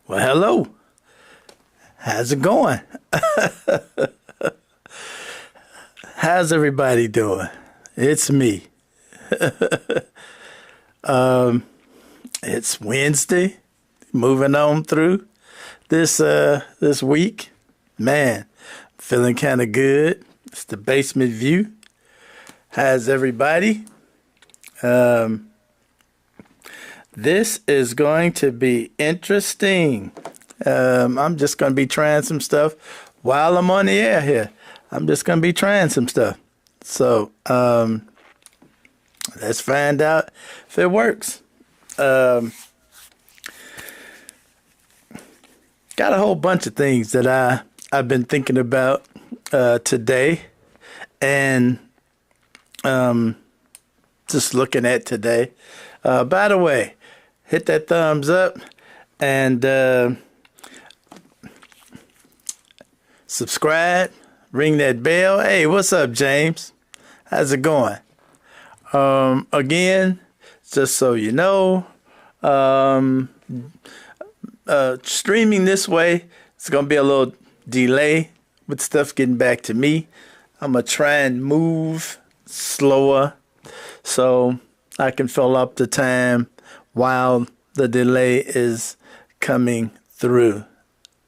Well, hello. How's it going? How's everybody doing? It's me. It's Wednesday. Moving on through this week. Man, feeling kind of good. It's the basement view. How's everybody? This is going to be interesting. I'm just going to be trying some stuff while I'm on the air here. I'm just going to be trying some stuff. So, let's find out if it works. Got a whole bunch of things that I've been thinking about today, and just looking at today. By the way, hit that thumbs up and subscribe. Ring that bell. Hey, what's up, James? How's it going? Again, just so you know, streaming this way, it's going to be a little delay with stuff getting back to me. I'm going to try and move slower so I can fill up the time while the delay is coming through.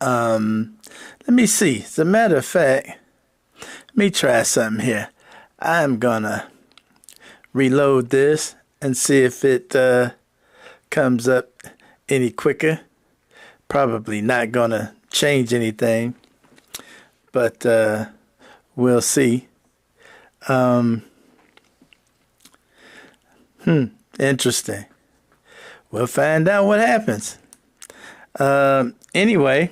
Let me see. As a matter of fact, let me try something here. I'm going to reload this and see if it comes up any quicker. Probably not going to change anything, but we'll see. Interesting. We'll find out what happens. Anyway,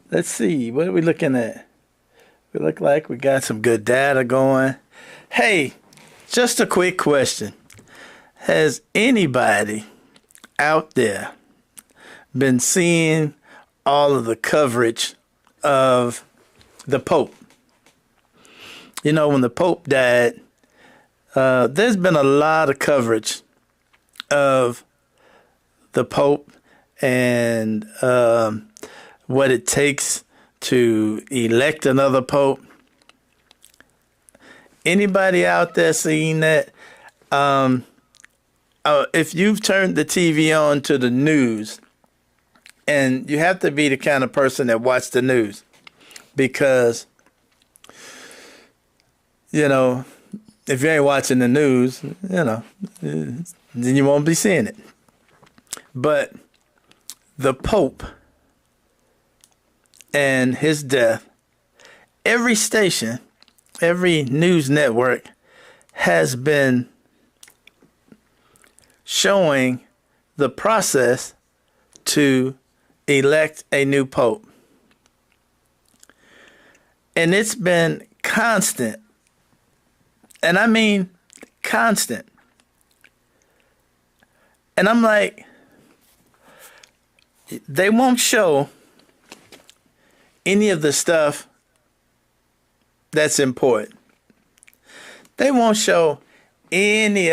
let's see. What are we looking at? We look like we got some good data going. Hey, just a quick question. Has anybody out there been seeing all of the coverage of the Pope? You know, when the Pope died, there's been a lot of coverage of the Pope and what it takes to elect another Pope. Anybody out there seeing that? If you've turned the TV on to the news, and you have to be the kind of person that watch the news, because, you know, if you ain't watching the news, you know, then you won't be seeing it. But the Pope and his death, every station, every news network has been showing the process to elect a new Pope. And it's been constant. And I mean constant. And I'm like, they won't show any of the stuff that's important. They won't show any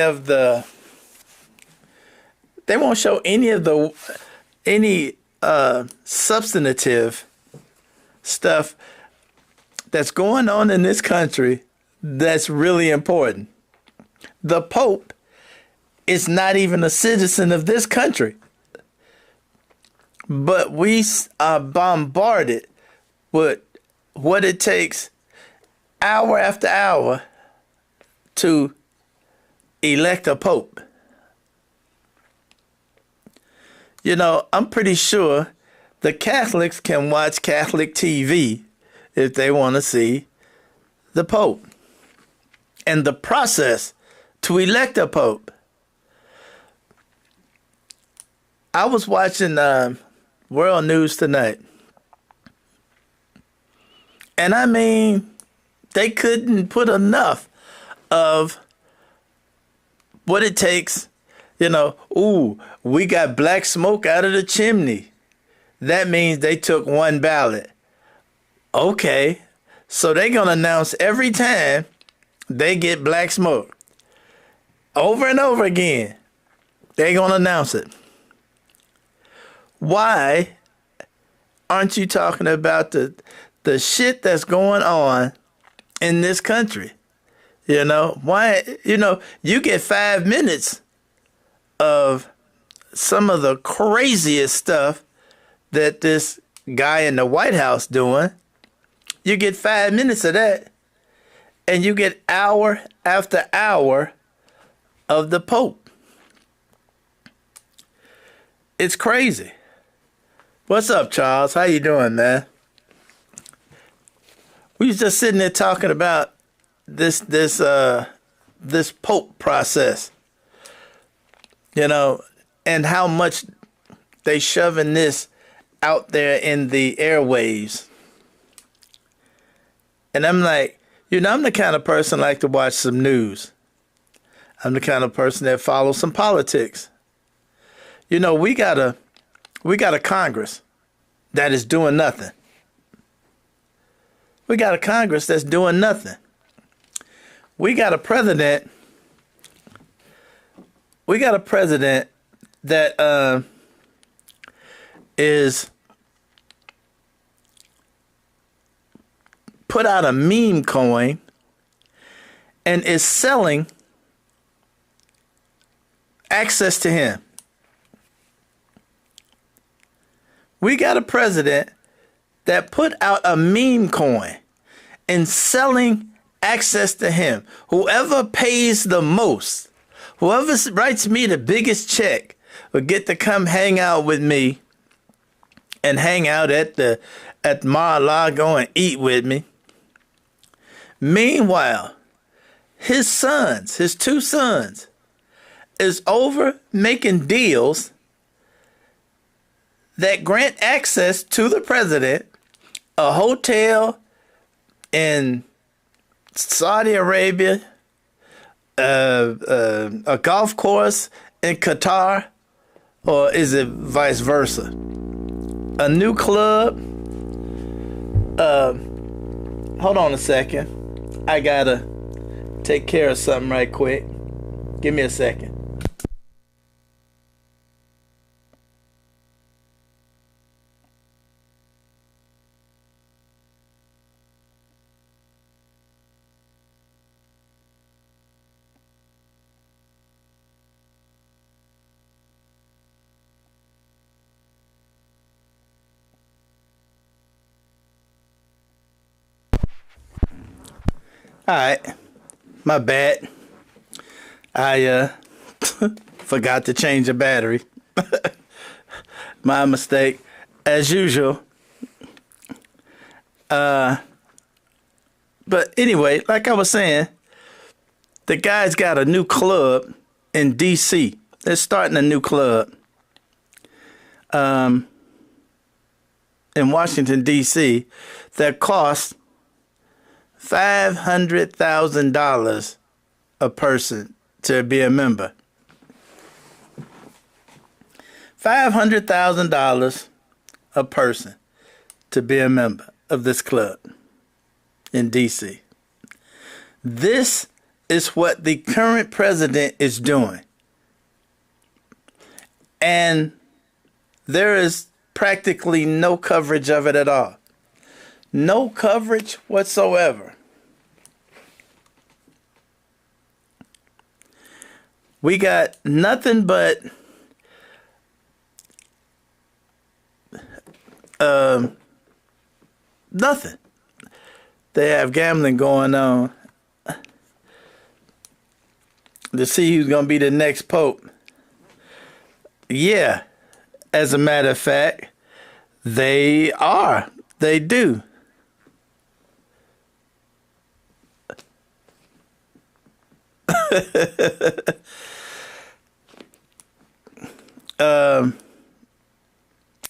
substantive stuff that's going on in this country that's really important. The Pope is not even a citizen of this country. But we are bombarded with what it takes hour after hour to elect a Pope. You know, I'm pretty sure the Catholics can watch Catholic TV if they want to see the Pope and the process to elect a Pope. I was watching World News Tonight, and I mean, they couldn't put enough of what it takes. You know, ooh, we got black smoke out of the chimney. That means they took one ballot. Okay, so they're going to announce every time they get black smoke. Over and over again, they're going to announce it. why aren't you talking about the shit that's going on in this country? You know, why, you get 5 minutes of some of the craziest stuff that this guy in the White House doing. You get 5 minutes of that, and you get hour after hour of the Pope. It's crazy. What's up, Charles? How you doing, man? We was just sitting there talking about this Pope process, and how much they shoving this out there in the airwaves. And I'm like, I'm the kind of person like to watch some news. I'm the kind of person that follows some politics. We got a Congress that is doing nothing. We got a Congress that's doing nothing. We got a president. We got a president that is put out a meme coin and is selling access to him. We got a president that put out a meme coin and selling access to him. Whoever pays the most, whoever writes me the biggest check will get to come hang out with me and hang out at Mar-a-Lago and eat with me. Meanwhile, his two sons, is over making deals that grant access to the president, a hotel in Saudi Arabia, a golf course in Qatar, or is it vice versa? A new club. Hold on a second. I gotta take care of something right quick. Give me a second. All right, my bad. I forgot to change the battery. My mistake, as usual. But anyway, like I was saying, the guy's got a new club in D.C. They're starting a new club in Washington, D.C. that costs $500,000 a person to be a member. $500,000 a person to be a member of this club in D.C. This is what the current president is doing. And there is practically no coverage of it at all. No coverage whatsoever. We got nothing but nothing. They have gambling going on to see who's going to be the next pope. Yeah, as a matter of fact, they are. They do.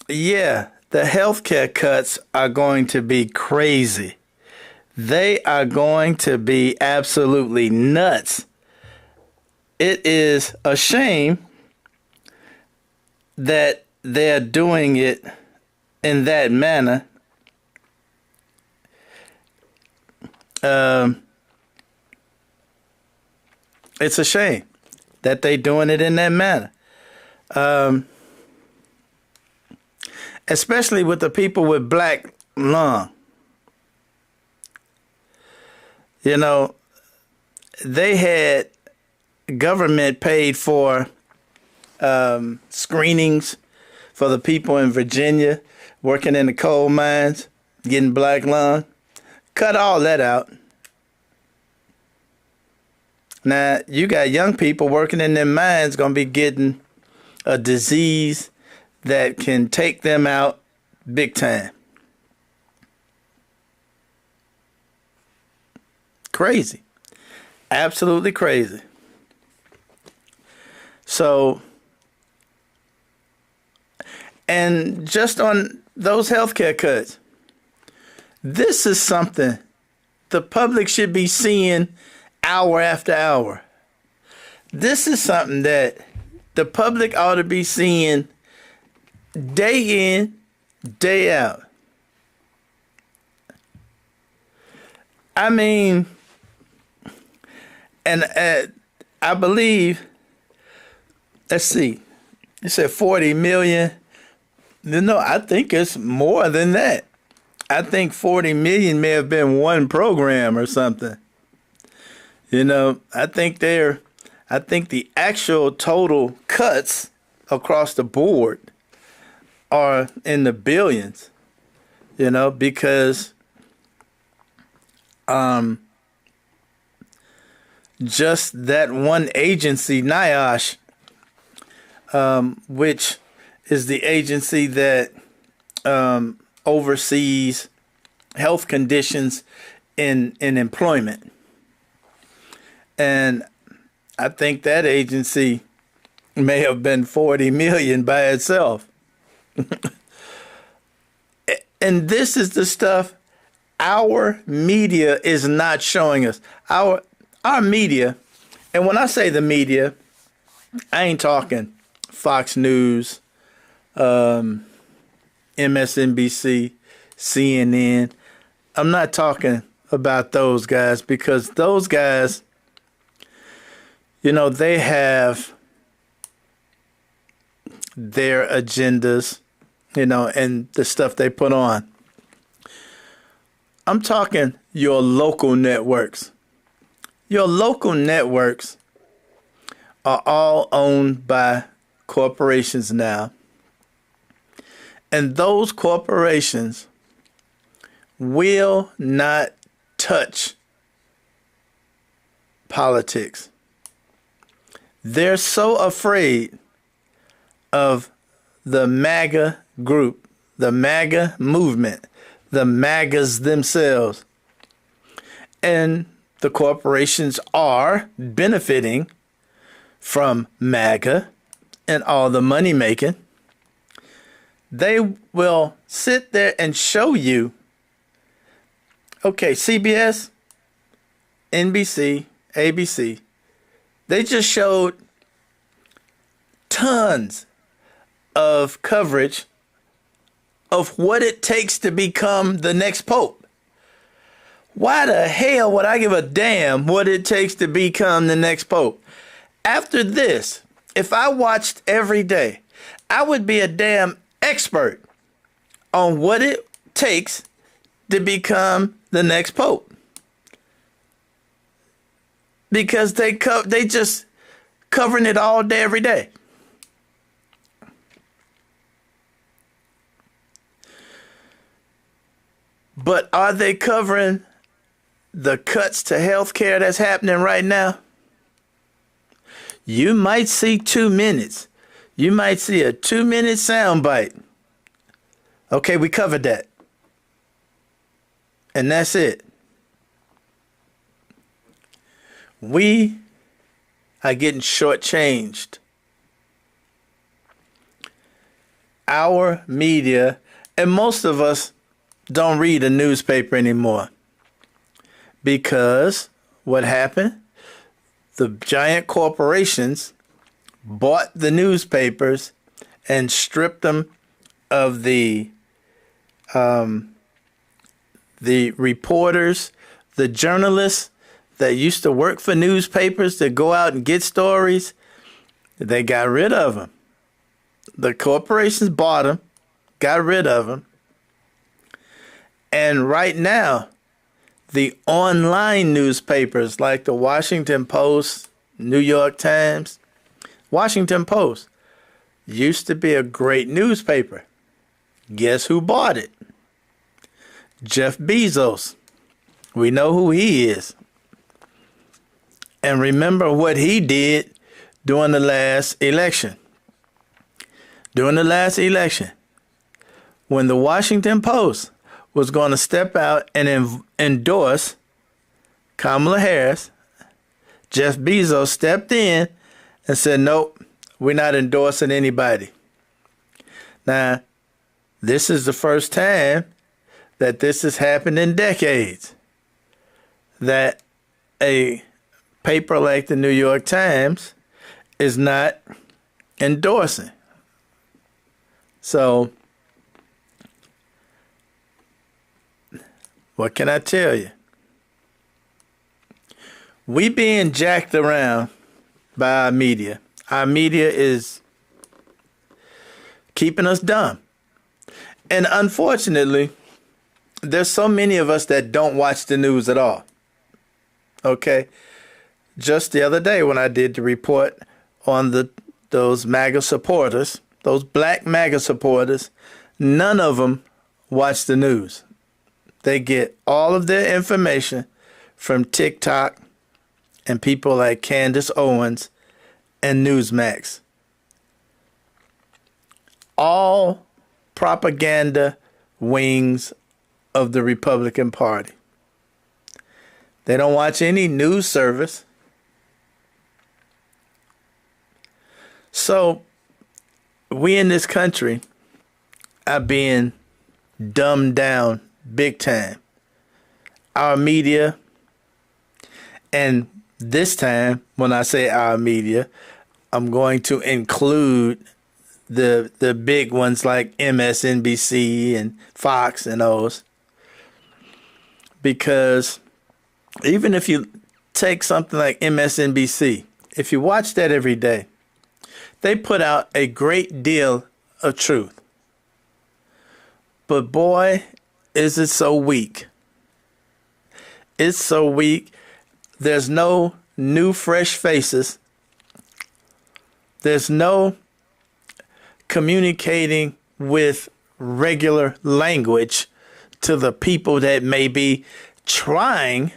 Yeah, the healthcare cuts are going to be crazy. They are going to be absolutely nuts. It is a shame that they're doing it in that manner. It's a shame that they're doing it in that manner. especially with the people with black lung. You know, they had government paid for screenings for the people in Virginia working in the coal mines, getting black lung. Cut all that out. Now, you got young people working in them mines going to be getting a disease that can take them out big time. Crazy. Absolutely crazy. So, and just on those healthcare cuts, this is something the public should be seeing hour after hour. This is something that the public ought to be seeing day in, day out. I mean, and I believe, let's see, you said 40 million. No, I think it's more than that. I think 40 million may have been one program or something. You know, I think the actual total cuts across the board are in the billions, you know, because just that one agency, NIOSH, which is the agency that oversees health conditions in employment. And I think that agency may have been 40 million by itself. And this is the stuff our media is not showing us. Our media, and when I say the media, I ain't talking Fox News, MSNBC, CNN. I'm not talking about those guys, because those guys, you know, they have their agendas, you know, and the stuff they put on. I'm talking your local networks. Your local networks are all owned by corporations now. And those corporations will not touch politics. They're so afraid of the MAGA group, the MAGA movement, the MAGAs themselves. And the corporations are benefiting from MAGA and all the money making. They will sit there and show you, okay, CBS, NBC, ABC, they just showed tons of coverage of what it takes to become the next pope. Why the hell would I give a damn what it takes to become the next pope? After this, if I watched every day, I would be a damn expert on what it takes to become the next pope. Because they just covering it all day, every day. But are they covering the cuts to healthcare that's happening right now? You might see 2 minutes. You might see a 2-minute soundbite. Okay, we covered that. And that's it. We are getting shortchanged. Our media, and most of us don't read a newspaper anymore. Because what happened? The giant corporations bought the newspapers and stripped them of the reporters, the journalists that used to work for newspapers to go out and get stories. They got rid of them. The corporations bought them, got rid of them. And right now, the online newspapers like the Washington Post, New York Times, Washington Post used to be a great newspaper. Guess who bought it? Jeff Bezos. We know who he is. And remember what he did during the last election. During the last election, when the Washington Post was going to step out and endorse Kamala Harris, Jeff Bezos stepped in and said, nope, we're not endorsing anybody. Now, this is the first time that this has happened in decades, that a paper like the New York Times is not endorsing. So, what can I tell you? We being jacked around by our media. Our media is keeping us dumb. And unfortunately, there's so many of us that don't watch the news at all. Okay? Just the other day when I did the report on those MAGA supporters, those black MAGA supporters, none of them watch the news. They get all of their information from TikTok and people like Candace Owens and Newsmax. All propaganda wings of the Republican Party. They don't watch any news service. So we in this country are being dumbed down big time. Our media, and this time when I say our media, I'm going to include the big ones like MSNBC and Fox and those. Because even if you take something like MSNBC, if you watch that every day, they put out a great deal of truth. But boy, is it so weak. It's so weak. There's no new fresh faces. There's no communicating with regular language to the people that may be trying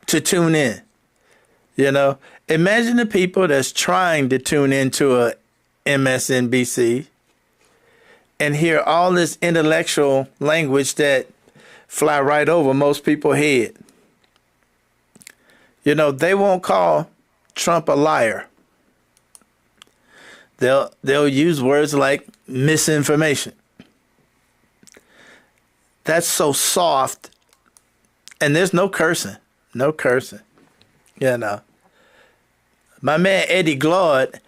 to tune in. You know, imagine the people that's trying to tune into a MSNBC and hear all this intellectual language that fly right over most people's head. You know, they won't call Trump a liar. They'll use words like misinformation. That's so soft. And there's no cursing. No cursing. You know. My man Eddie Glaude,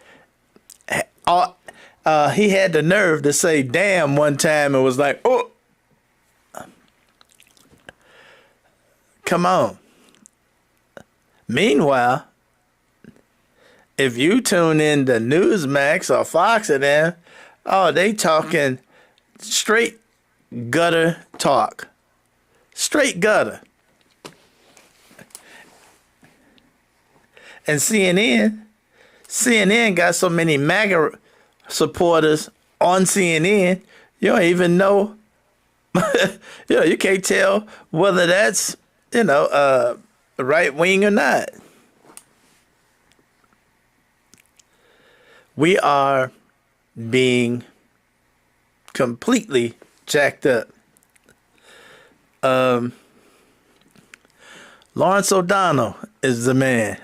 he had the nerve to say damn one time and was like, oh, come on. Meanwhile, if you tune in to Newsmax or Fox or them, oh, they talking straight gutter talk. Straight gutter. And CNN got so many MAGA supporters on CNN, you don't even know, you can't tell whether that's, right wing or not. We are being completely jacked up. Lawrence O'Donnell is the man.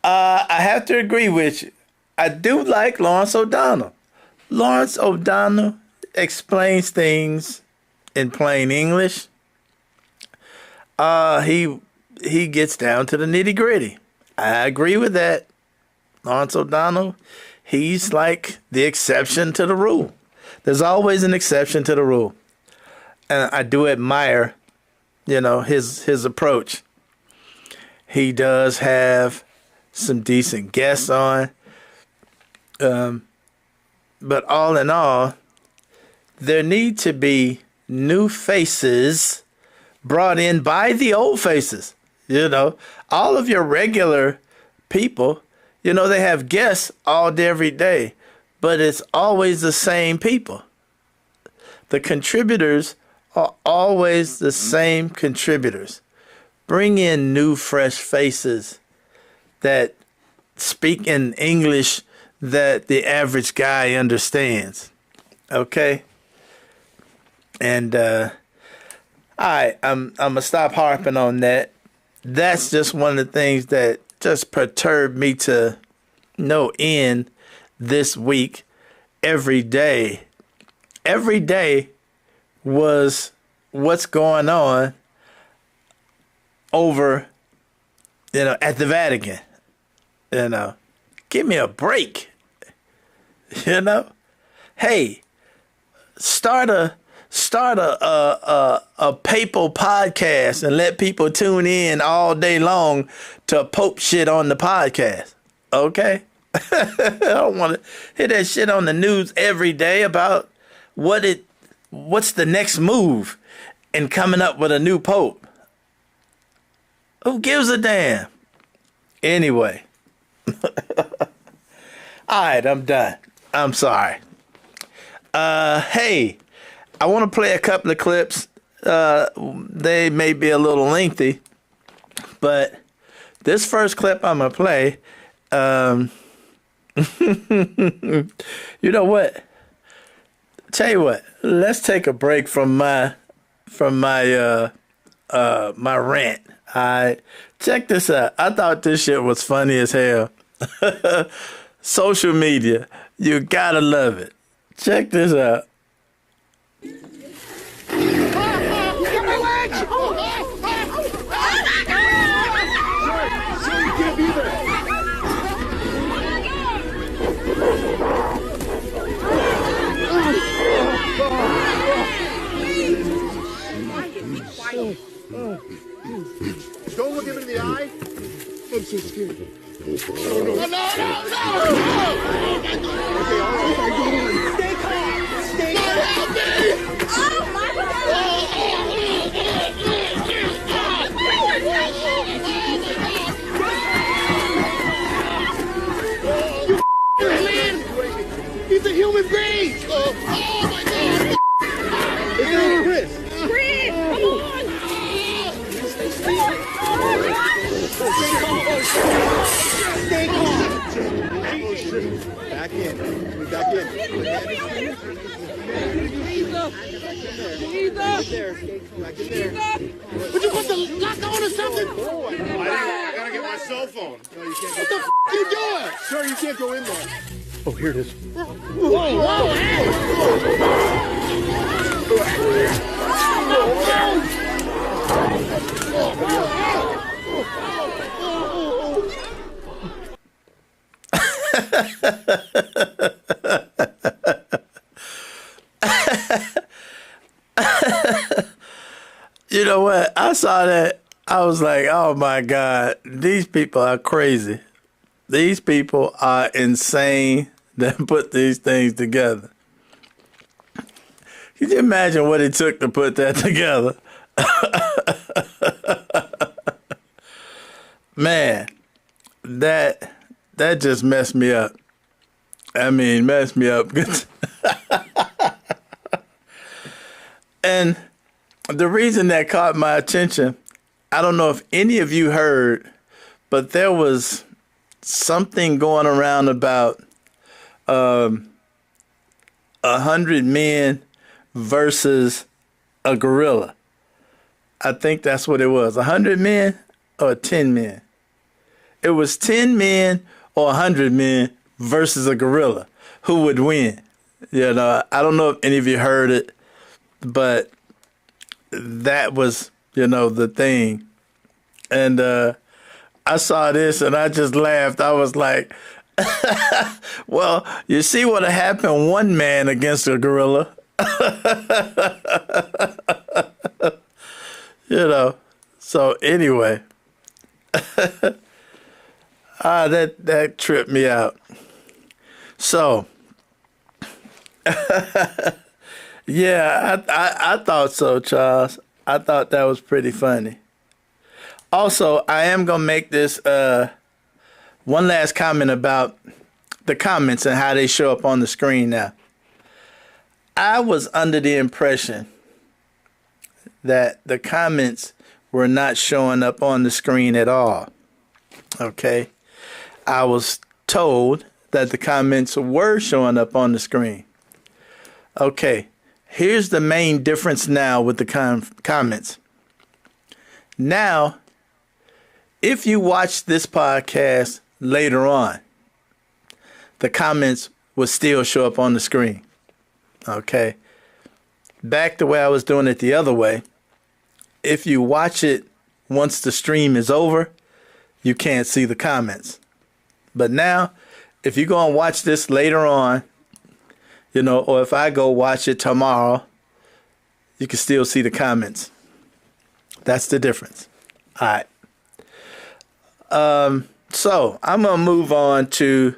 I have to agree with you. I do like Lawrence O'Donnell. Lawrence O'Donnell explains things in plain English. He gets down to the nitty-gritty. I agree with that. Lawrence O'Donnell, he's like the exception to the rule. There's always an exception to the rule. And I do admire, his approach. He does have some decent guests on. But all in all, there need to be new faces brought in by the old faces. You know, all of your regular people, you know, they have guests all day, every day, but it's always the same people. The contributors are always the same contributors. Bring in new, fresh faces that speak in English that the average guy understands. Okay? And, all right, I'm going to stop harping on that. That's just one of the things that just perturbed me to no end this week. Every day was what's going on over, at the Vatican. Give me a break. Hey, start a papal podcast and let people tune in all day long to Pope shit on the podcast. Okay? I don't want to hear that shit on the news every day about what's the next move in coming up with a new pope. Who gives a damn? Anyway. All right, I'm done. I'm sorry. Hey, I want to play a couple of clips. They may be a little lengthy, but this first clip I'm going to play, you know what? Tell you what, let's take a break from my rant. All right, check this out. I thought this shit was funny as hell. Social media, you gotta love it. Check this out. Don't look him in the eye. I'm so scared. Oh, no. No, no, no. Okay, all right. Stay calm. Stay calm. Help me. Oh, my God. You man. He's a human being. Oh, my God. His name's Chris. Chris, come on. Stay calm. Back in. Back in. Back there. Would you put the lock on or something? I gotta get my cell phone. No, you can't. What the f*** you doing? Sir, you can't go in there. Oh, here it is. Whoa, You know what? I saw that. I was like, oh my God, these people are crazy. These people are insane that put these things together. Can you imagine what it took to put that together? Man, that just messed me up. I mean, messed me up. And the reason that caught my attention, I don't know if any of you heard, but there was something going around about 100 men versus a gorilla. I think that's what it was. 100 men or 10 men. It was 10 men or 100 men versus a gorilla. Who would win? I don't know if any of you heard it, but that was, the thing. And I saw this and I just laughed. I was like, well, you see what happened one man against a gorilla. So anyway, that tripped me out. So Yeah, I thought so, Charles. I thought that was pretty funny. Also, I am going to make this one last comment about the comments and how they show up on the screen now. I was under the impression that the comments were not showing up on the screen at all. Okay? I was told that the comments were showing up on the screen. Okay, here's the main difference now with the comments. Now, if you watch this podcast later on, the comments will still show up on the screen. Okay? Back the way I was doing it the other way, if you watch it once the stream is over, you can't see the comments. But now, if you go and watch this later on, you know, or if I go watch it tomorrow, you can still see the comments. That's the difference. All right. So I'm going to move on to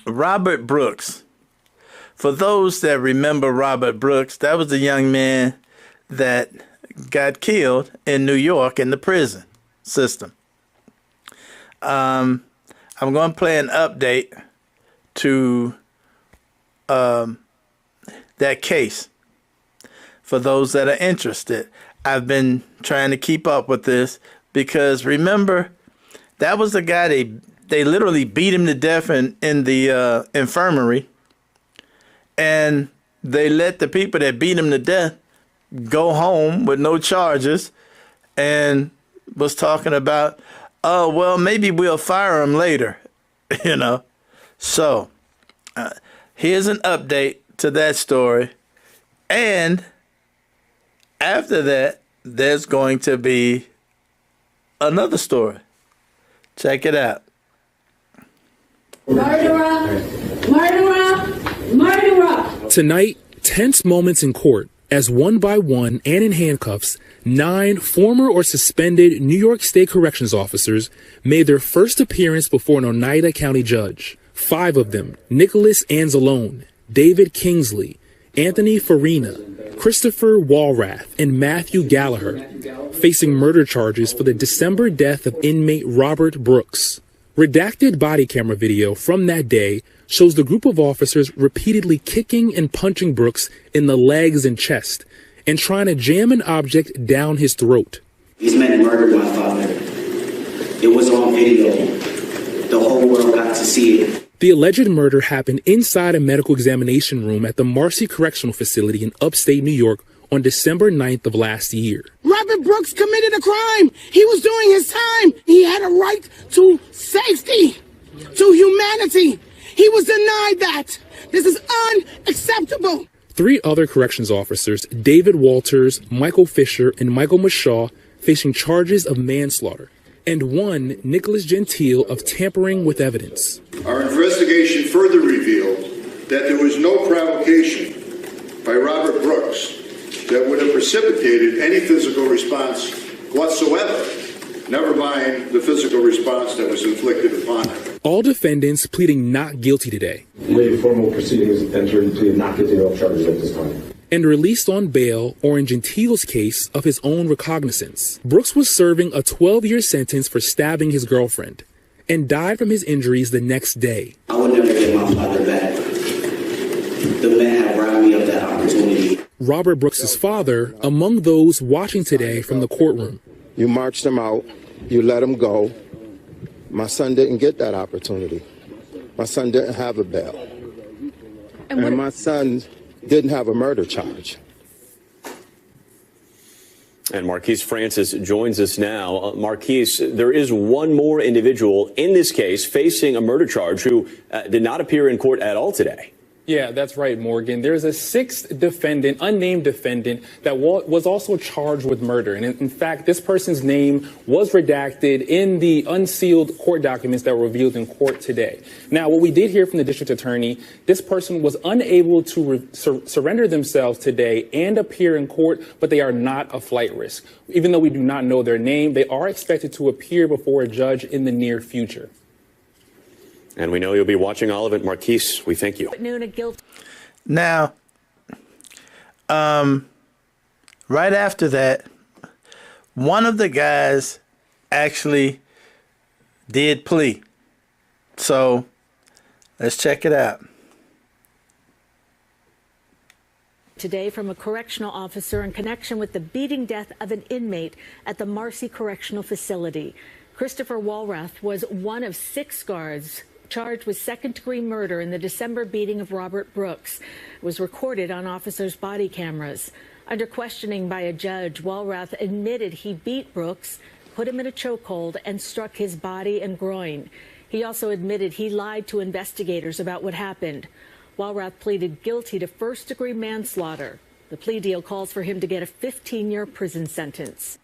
Robert Brooks. For those that remember Robert Brooks, that was the young man that got killed in New York in the prison system. I'm going to play an update to that case for those that are interested. I've been trying to keep up with this because remember, that was the guy they literally beat him to death in the infirmary, and they let the people that beat him to death go home with no charges, and was talking about, oh, well, maybe we'll fire him later, you know. So here's an update to that story. And after that, there's going to be another story. Check it out. Murderer! Murderer! Murderer! Tonight, tense moments in court as one by one and in handcuffs, 9 former or suspended New York State corrections officers made their first appearance before an Oneida County judge. 5 of them, Nicholas Anzalone, David Kingsley, Anthony Farina, Christopher Walrath, and Matthew Gallagher, facing murder charges for the December death of inmate Robert Brooks. Redacted body camera video from that day shows the group of officers repeatedly kicking and punching Brooks in the legs and chest and trying to jam an object down his throat. These men murdered my father. It was on video. The whole world got to see it. The alleged murder happened inside a medical examination room at the Marcy Correctional Facility in upstate New York on December 9th of last year. Robert Brooks committed a crime. He was doing his time. He had a right to safety, to humanity. He was denied that. This is unacceptable. 3 other corrections officers, David Walters, Michael Fisher, and Michael Mashaw, facing charges of manslaughter, and 1, Nicholas Gentile, of tampering with evidence. Our investigation further revealed that there was no provocation by Robert Brooks that would have precipitated any physical response whatsoever, never mind the physical response that was inflicted upon him. All defendants pleading not guilty today. Late formal proceedings entered into not guilty of charges at this time. And released on bail, or in Gentile's case, of his own recognizance. Brooks was serving a 12-year sentence for stabbing his girlfriend and died from his injuries the next day. I would never get my father back. The man had robbed me of that opportunity. Robert Brooks's father, among those watching today from the courtroom. You marched him out. You let him go. My son didn't get that opportunity. My son didn't have a bail. And my son didn't have a murder charge. And Marquise Francis joins us now. Marquise, there is one more individual in this case facing a murder charge who did not appear in court at all today. Yeah, that's right, Morgan. There's a 6th defendant, unnamed defendant, that was also charged with murder. And in fact, this person's name was redacted in the unsealed court documents that were revealed in court today. Now, what we did hear from the district attorney, this person was unable to surrender themselves today and appear in court, but they are not a flight risk. Even though we do not know their name, they are expected to appear before a judge in the near future. And we know you'll be watching all of it. Marquise, we thank you. Now, right after that, one of the guys actually did plea. So let's check it out. Today from a correctional officer in connection with the beating death of an inmate at the Marcy Correctional Facility. Christopher Walrath was one of 6 guards charged with second-degree murder in the December beating of Robert Brooks. It was recorded on officers' body cameras. Under questioning by a judge, Walrath admitted he beat Brooks, put him in a chokehold, and struck his body and groin. He also admitted he lied to investigators about what happened. Walrath pleaded guilty to first-degree manslaughter. The plea deal calls for him to get a 15-year prison sentence.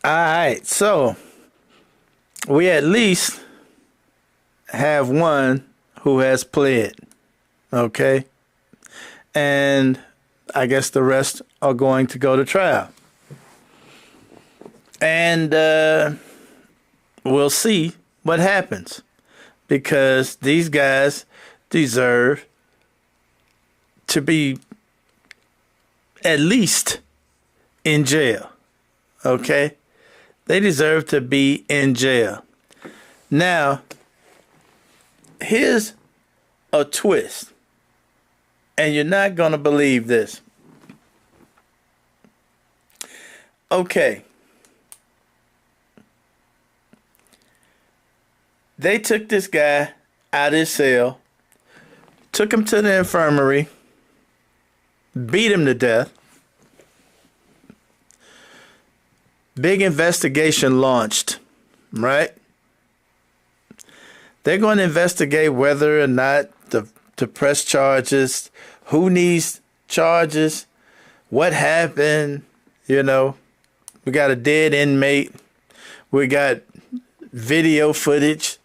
All right, so we at least have one who has pled, okay? And I guess the rest are going to go to trial. And we'll see what happens, because these guys deserve to be at least in jail, okay? They deserve to be in jail. Now, here's a twist, and you're not going to believe this. Okay. They took this guy out of his cell, took him to the infirmary, beat him to death. Big investigation launched, right? They're going to investigate whether or not to press charges, who needs charges, what happened. You know, we got a dead inmate. We got video footage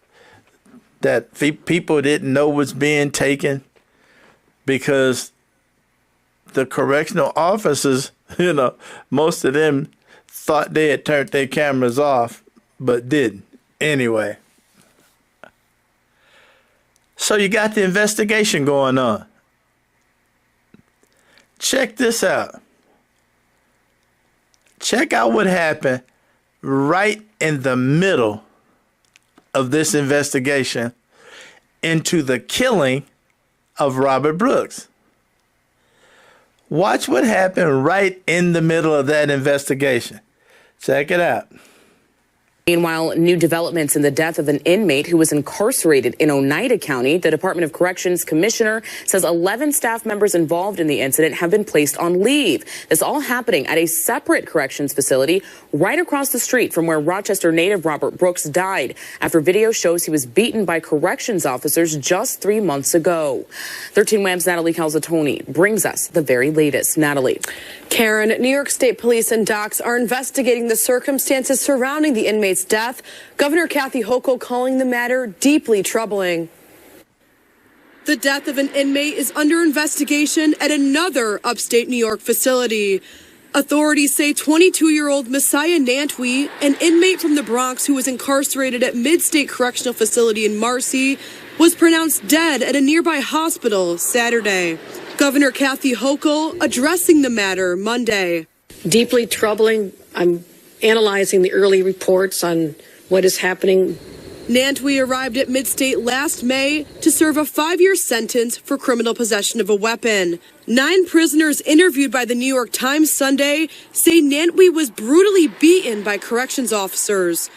that people didn't know was being taken because the correctional officers, you know, most of them thought they had turned their cameras off, but didn't. Anyway. So you got the investigation going on. Check this out. Check out what happened right in the middle of this investigation into the killing of Robert Brooks. Watch what happened right in the middle of that investigation. Check it out. Meanwhile, new developments in the death of an inmate who was incarcerated in Oneida County. The Department of Corrections commissioner says 11 staff members involved in the incident have been placed on leave. This all happening at a separate corrections facility right across the street from where Rochester native Robert Brooks died after video shows he was beaten by corrections officers just 3 months ago. 13 Wham's Natalie Calzatoni brings us the very latest. Natalie. Karen, New York State Police and docs are investigating the circumstances surrounding the inmate's death. Governor Kathy Hochul calling the matter deeply troubling. The death of an inmate is under investigation at another upstate New York facility. Authorities say 22-year-old Messiah Nantwi, an inmate from the Bronx who was incarcerated at Mid-State Correctional Facility in Marcy, was pronounced dead at a nearby hospital Saturday. Governor Kathy Hochul addressing the matter Monday. Deeply troubling. I'm analyzing the early reports on what is happening. Nantwi arrived at Mid-State last May to serve a 5-year sentence for criminal possession of a weapon. 9 prisoners interviewed by the New York Times Sunday say Nantwi was brutally beaten by corrections officers.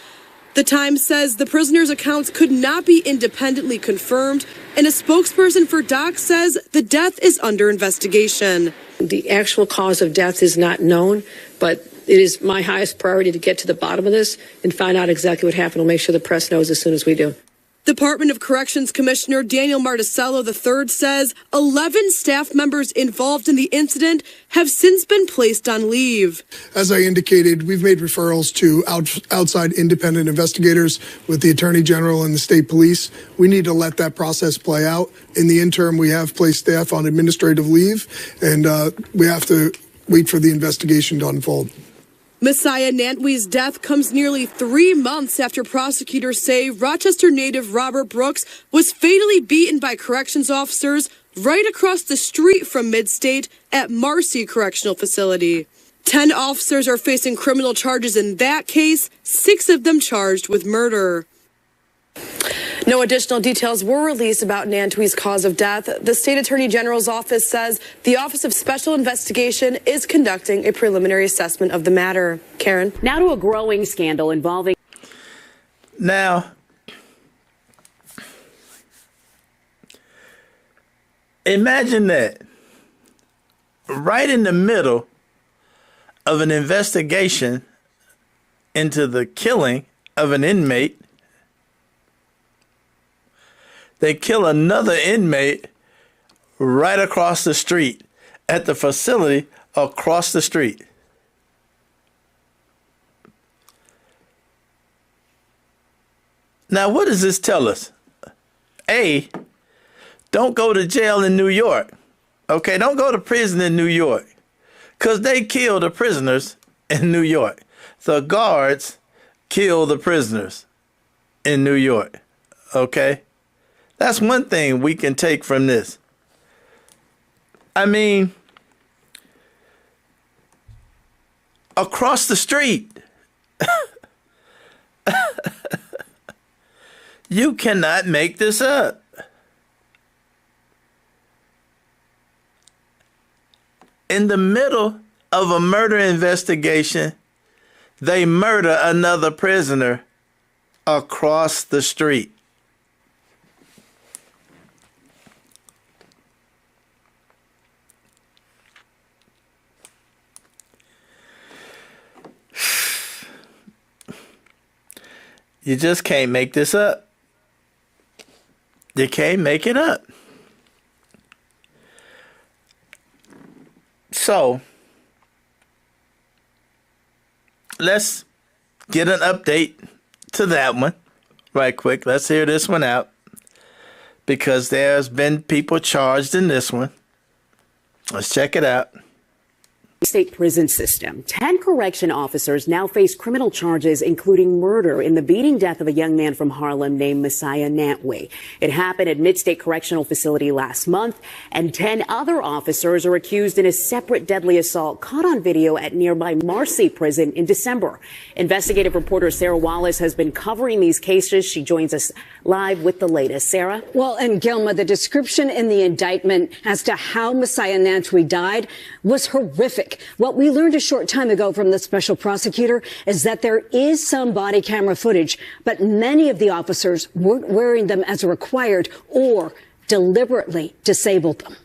The Times says the prisoners' accounts could not be independently confirmed, and a spokesperson for DOC says the death is under investigation. The actual cause of death is not known, but it is my highest priority to get to the bottom of this and find out exactly what happened. We'll make sure the press knows as soon as we do. Department of Corrections Commissioner Daniel Marticello III says 11 staff members involved in the incident have since been placed on leave. As I indicated, we've made referrals to outside independent investigators with the Attorney General and the state police. We need to let that process play out. In the interim, we have placed staff on administrative leave, and we have to wait for the investigation to unfold. Messiah Nantwi's death comes nearly 3 months after prosecutors say Rochester native Robert Brooks was fatally beaten by corrections officers right across the street from Midstate at Marcy Correctional Facility. 10 officers are facing criminal charges in that case, 6 of them charged with murder. No additional details were released about Nantwi's cause of death. The state attorney general's office says the Office of Special Investigation is conducting a preliminary assessment of the matter. Karen? Now to a growing scandal involving... Now, imagine that. Right in the middle of an investigation into the killing of an inmate, they kill another inmate right across the street at the facility across the street. Now, what does this tell us? A, don't go to jail in New York. Okay, don't go to prison in New York, because they kill the prisoners in New York. The guards kill the prisoners in New York. Okay? That's one thing we can take from this. I mean, across the street, you cannot make this up. In the middle of a murder investigation, they murder another prisoner across the street. You just can't make this up. You can't make it up. So, let's get an update to that one right quick. Let's hear this one out, because there's been people charged in this one. Let's check it out. State prison system. 10 correction officers now face criminal charges, including murder in the beating death of a young man from Harlem named Messiah Nantwi. It happened at Midstate Correctional Facility last month, and 10 other officers are accused in a separate deadly assault caught on video at nearby Marcy Prison in December. Investigative reporter Sarah Wallace has been covering these cases. She joins us live with the latest. Sarah? Well, and Gilma, the description in the indictment as to how Messiah Nantwi died was horrific. What we learned a short time ago from the special prosecutor is that there is some body camera footage, but many of the officers weren't wearing them as required or deliberately disabled them.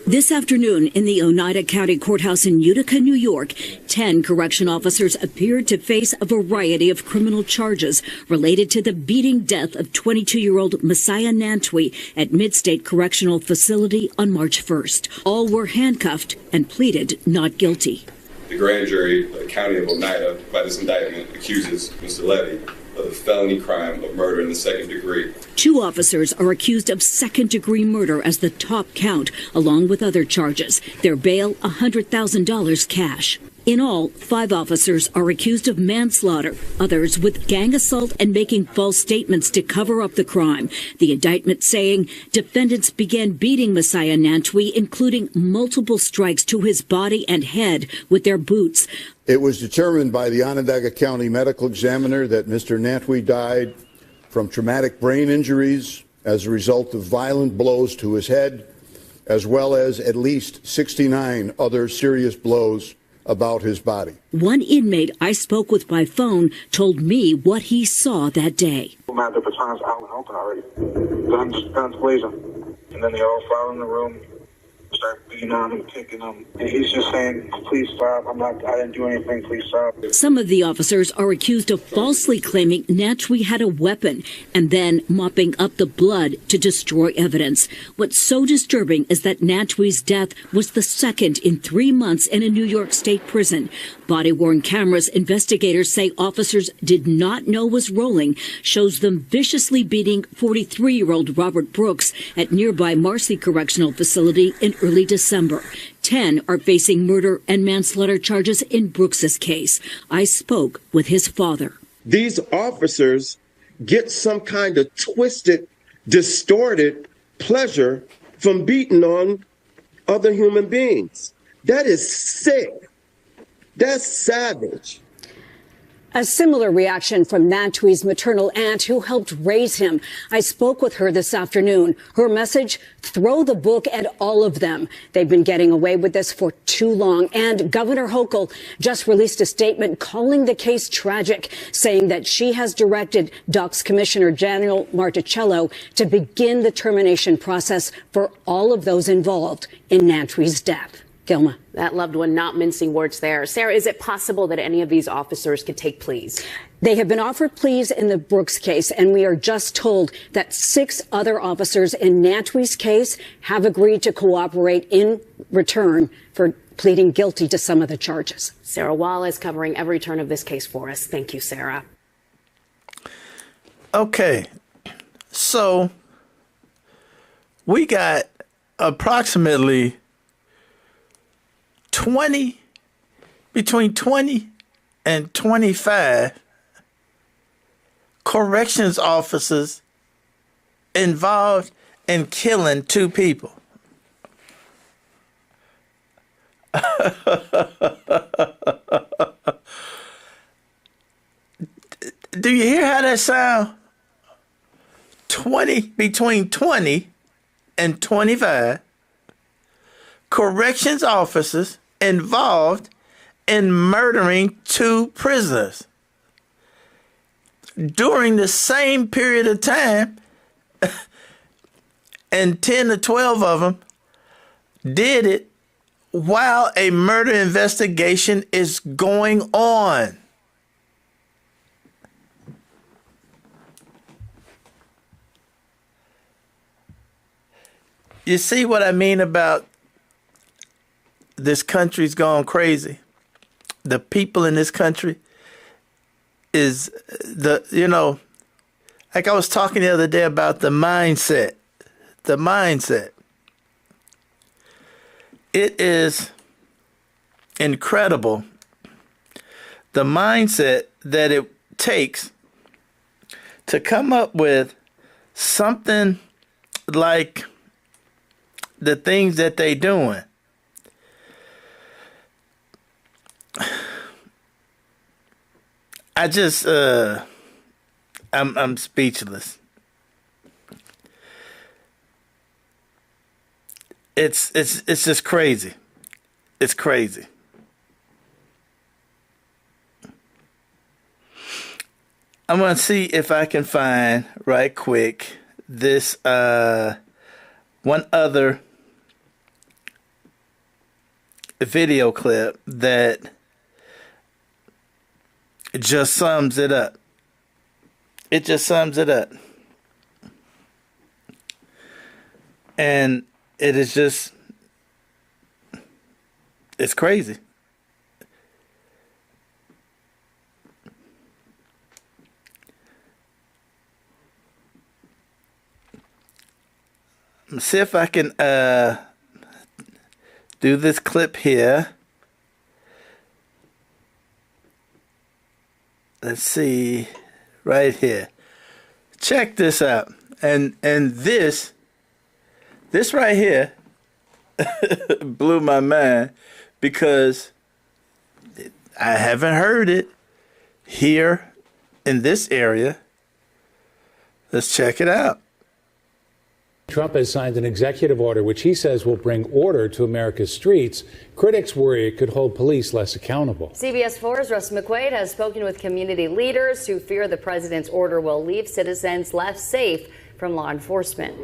This afternoon in the Oneida County Courthouse in Utica, New York, 10 correction officers appeared to face a variety of criminal charges related to the beating death of 22-year-old Messiah Nantwi at Midstate Correctional Facility on March 1st. All were handcuffed and pleaded not guilty. The grand jury, the County of Oneida, by this indictment, accuses Mr. Levy of the felony crime of murder in the second degree. 2 officers are accused of second-degree murder as the top count, along with other charges. Their bail, $100,000 cash. In all, 5 officers are accused of manslaughter, others with gang assault and making false statements to cover up the crime. The indictment saying defendants began beating Messiah Nantwi, including multiple strikes to his body and head with their boots. It was determined by the Onondaga County medical examiner that Mr. Nantwi died from traumatic brain injuries as a result of violent blows to his head, as well as at least 69 other serious blows about his body. One inmate I spoke with by phone told me what he saw that day. The baton's out and open already. Guns blazing. And then they all file in the room, start beating on him, kicking him. And he's just saying, please stop. I didn't do anything. Please stop. Some of the officers are accused of falsely claiming Nantwi had a weapon and then mopping up the blood to destroy evidence. What's so disturbing is that Nantwi's death was the second in 3 months in a New York State prison. Body-worn cameras investigators say officers did not know was rolling shows them viciously beating 43-year-old Robert Brooks at nearby Marcy Correctional Facility in early early December. 10 are facing murder and manslaughter charges in Brooks's case. I spoke with his father. These officers get some kind of twisted, distorted pleasure from beating on other human beings. That is sick. That's savage. A similar reaction from Nantwi's maternal aunt who helped raise him. I spoke with her this afternoon. Her message, throw the book at all of them. They've been getting away with this for too long. And Governor Hochul just released a statement calling the case tragic, saying that she has directed DOC's Commissioner General Marticello to begin the termination process for all of those involved in Nantwi's death. Gilma. That loved one not mincing words there. Sarah, is it possible that any of these officers could take pleas? They have been offered pleas in the Brooks case, and we are just told that 6 other officers in Nantwi's case have agreed to cooperate in return for pleading guilty to some of the charges. Sarah Wall is covering every turn of this case for us. Thank you, Sarah. Okay, so we got approximately between 20 and 25 corrections officers involved in killing 2 people. Do you hear how that sounds? Between 20 and 25 corrections officers involved in murdering 2 prisoners. During the same period of time, and 10 to 12 of them did it while a murder investigation is going on. You see what I mean about this country's gone crazy? The people in this country is like I was talking the other day about the mindset. The mindset. It is incredible the mindset that it takes to come up with something like the things that they doing. I just I'm speechless. It's just crazy. It's crazy. I'm gonna see if I can find right quick this one other video clip that just sums it up. It just sums it up. And it is just, it's crazy. Let's see if I can do this clip here. Let's see, right here. Check this out. And this right here blew my mind because I haven't heard it here in this area. Let's check it out. Trump has signed an executive order which he says will bring order to America's streets. Critics worry it could hold police less accountable. CBS 4's Russ McQuaid has spoken with community leaders who fear the president's order will leave citizens less safe from law enforcement.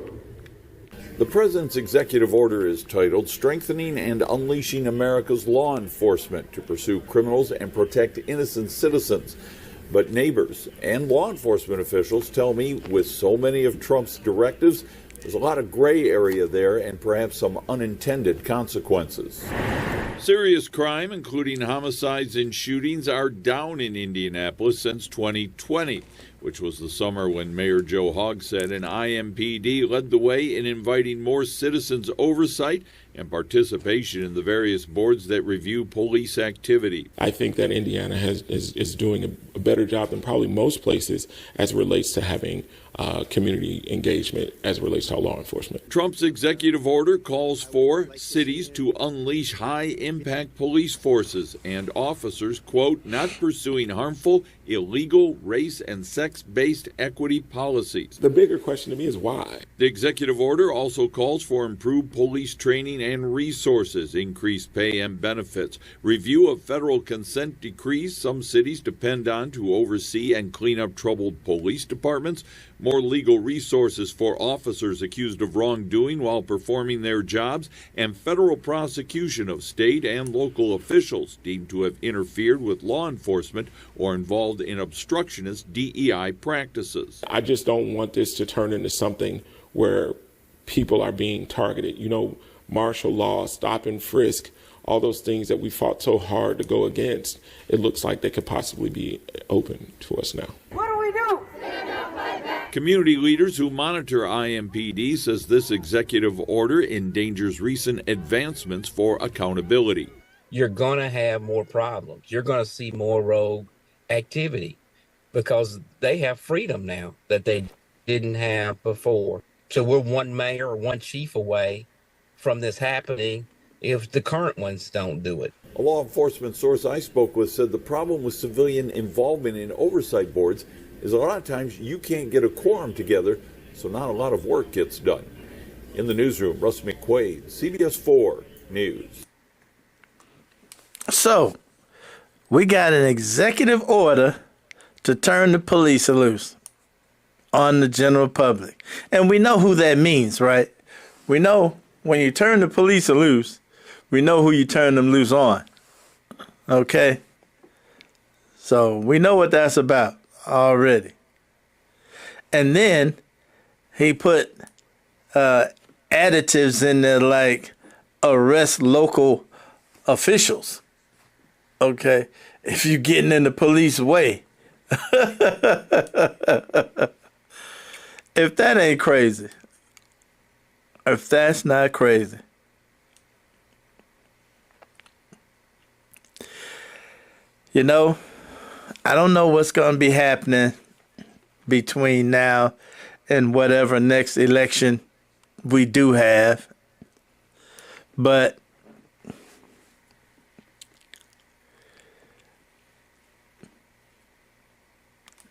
The president's executive order is titled Strengthening and Unleashing America's Law Enforcement to Pursue Criminals and Protect Innocent Citizens. But neighbors and law enforcement officials tell me with so many of Trump's directives, there's a lot of gray area there and perhaps some unintended consequences. Serious crime, including homicides and shootings, are down in Indianapolis since 2020, which was the summer when Mayor Joe Hogg said an IMPD led the way in inviting more citizens' oversight and participation in the various boards that review police activity. I think that Indiana is doing a better job than probably most places as it relates to having community engagement as it relates to our law enforcement. Trump's executive order calls for cities to unleash high-impact police forces and officers, quote, not pursuing harmful, illegal, race, and sex-based equity policies. The bigger question to me is why? The executive order also calls for improved police training and resources, increased pay and benefits, review of federal consent decrees some cities depend on to oversee and clean up troubled police departments, more legal resources for officers accused of wrongdoing while performing their jobs, and federal prosecution of state and local officials deemed to have interfered with law enforcement or involved in obstructionist DEI practices. I just don't want this to turn into something where people are being targeted. You know, martial law, stop and frisk, all those things that we fought so hard to go against, it looks like they could possibly be open to us now. What do we do? Community leaders who monitor IMPD says this executive order endangers recent advancements for accountability. You're going to have more problems. You're going to see more rogue activity because they have freedom now that they didn't have before. So we're one mayor or one chief away from this happening if the current ones don't do it. A law enforcement source I spoke with said the problem with civilian involvement in oversight boards is a lot of times you can't get a quorum together, so not a lot of work gets done. In the newsroom, Russ McQuaid, CBS 4 News. So, we got an executive order to turn the police loose on the general public. And we know who that means, right? We know when you turn the police loose, we know who you turn them loose on. Okay? So, we know what that's about already. And then he put additives in there like arrest local officials. Okay, if you're getting in the police way. If that ain't crazy, if that's not crazy. You know, I don't know what's going to be happening between now and whatever next election we do have. But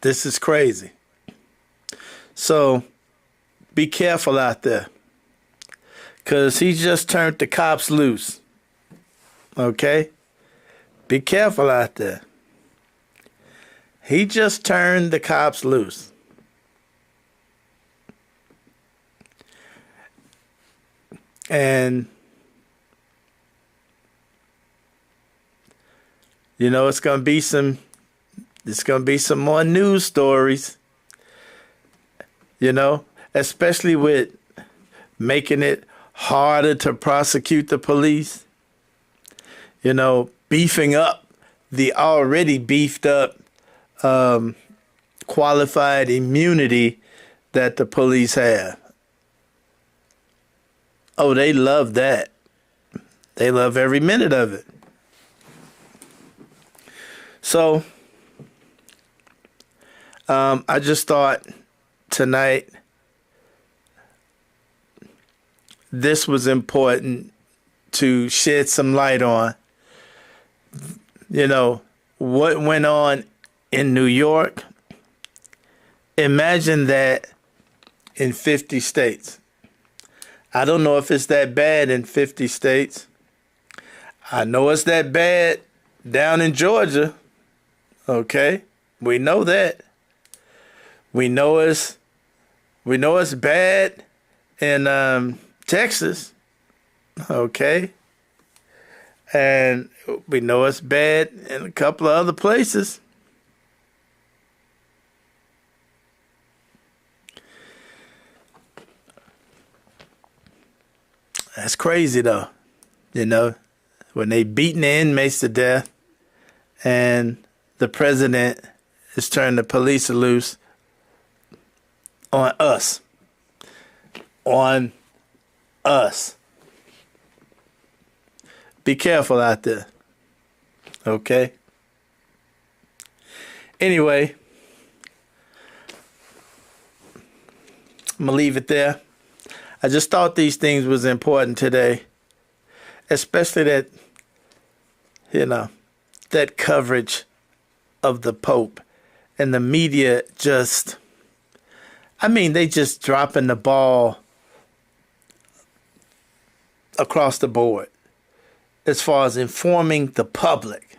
this is crazy. So be careful out there. Because he just turned the cops loose. Okay? Be careful out there. He just turned the cops loose. And, you know, it's going to be some more news stories, you know, especially with making it harder to prosecute the police, you know, beefing up the already beefed up qualified immunity that the police have. Oh, they love that. They love every minute of it. So, I just thought tonight this was important to shed some light on. You know, what went on in New York. Imagine that in 50 states. I don't know if it's that bad in 50 states. I know it's that bad down in Georgia. Okay? We know that. We know it's bad in Texas. Okay? And we know it's bad in a couple of other places. That's crazy, though. You know, when they beating the inmates to death and the president is turning the police loose on us. On us. Be careful out there. Okay? Anyway, I'm going to leave it there. I just thought these things was important today. Especially that, that coverage of the Pope and the media just, they just dropping the ball across the board as far as informing the public.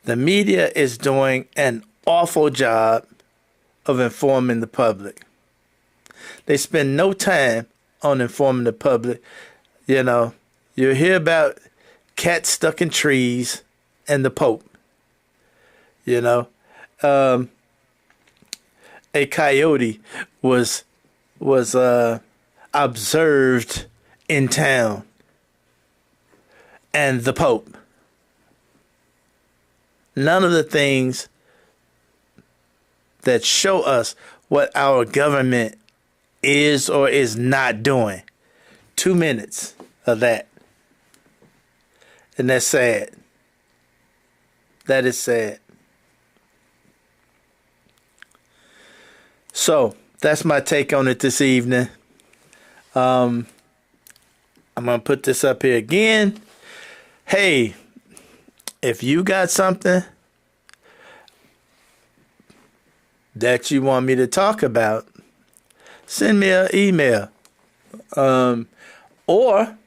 The media is doing an awful job of informing the public. They spend no time on informing the public. You hear about cats stuck in trees and the Pope. A coyote was observed in town, and the Pope. None of the things that show us what our government is or is not doing. 2 minutes of that. And that's sad. That is sad. So, that's my take on it this evening. I'm going to put this up here again. Hey, if you got something that you want me to talk about, send me an email. Or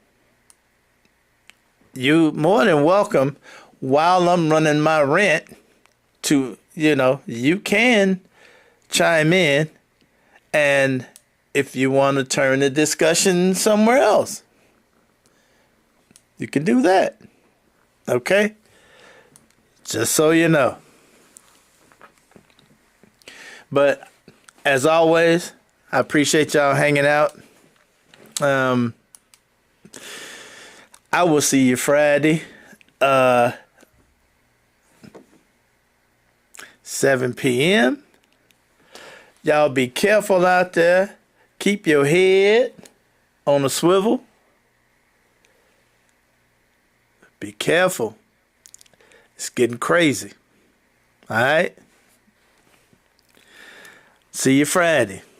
you more than welcome, while I'm running my rant, to, you can chime in, and if you want to turn the discussion somewhere else, you can do that. Okay? Just so you know. But as always, I appreciate y'all hanging out. I will see you Friday, 7 p.m. Y'all be careful out there. Keep your head on a swivel. Be careful. It's getting crazy. All right? See you Friday.